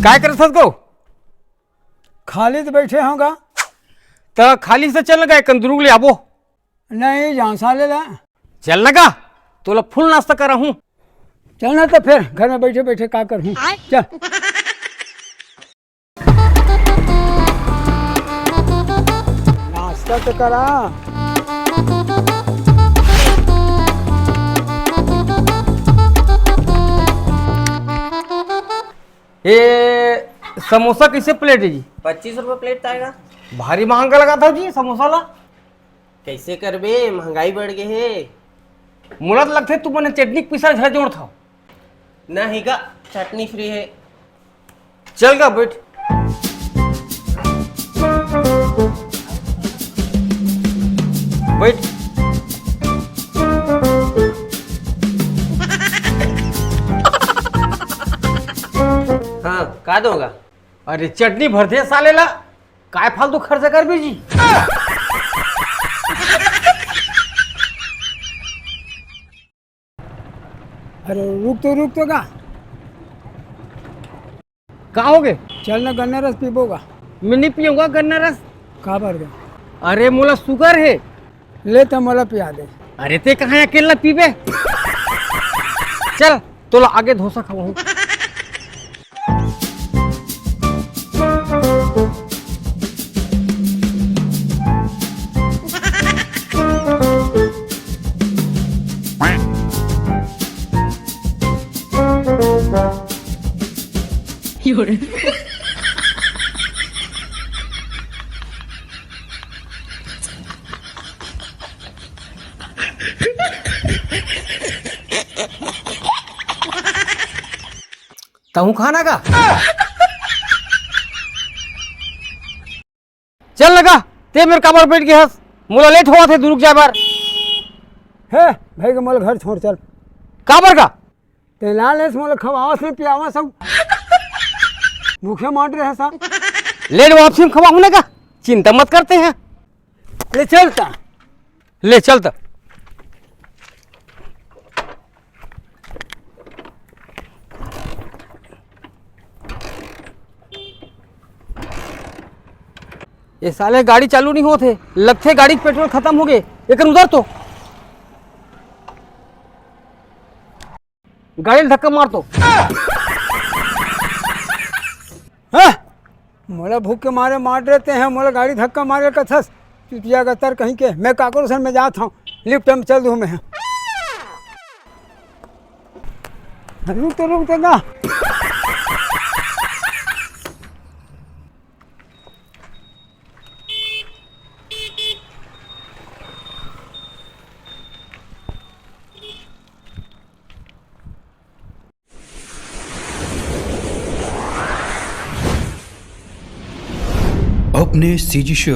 काय करत होत गो? खाली तो बैठे होगा। तर खाली से चल काय कंदरुगले आबो नहीं जान साले ला चल ना का तुला फुल नाश्ता करा हूँ। चलना तो फिर घर में बैठे बैठे का करूँ। चल नाश्ता तो करा। ये समोसा कैसे प्लेट है जी? 25 रुपये प्लेट आएगा। भारी महंगा लगा था जी समोसा ला। कैसे कर बे, महंगाई बढ़ गई है। मुलात लगते तू मैंने चटनी पिसा झड़ जोड़ था। नहीं का चटनी फ्री है। चल का बैठ। बैठ। हाँ का दोगा? अरे चटनी भर दे साले ला, काय फालतू खर्च कर बे जी। अरे रुक तो का कहाँ हो गए? चल ना गन्ना रस पीबोगा। मैं नहीं पियूंगा गन्ना रस। का भर गए अरे मोला शुगर है। ले तो मला पिया दे। अरे ते कहाँ अकेला पीबे। चल तोला आगे डोसा खाऊं। तहु खाना का चल लगा ते मेरे काबर बैठ गया हस। मोला लेट हुआ थे दुरुक जाए बार। है भाई के मोला घर छोड़ चल। काबर का ते लाल है मोला खवावा से पियावा सब भूखे मार रहे हैं सब। लेट वापसी में खवाऊने का चिंता मत करते हैं। ले चलता ले चलता। ये साले गाड़ी चालू नहीं होते लगते गाड़ी पेट्रोल खत्म हो गए। एक उधर तो गाड़ी धक्का मार तो। है मोला भूख के मारे मार देते हैं। मोला गाड़ी धक्का मारे कथस चुटिया गतर कहीं के। मैं काकोरसन में जाता हूँ लिफ्ट में चल दूँ मैं। रुक तो ना। अपने सीजी शो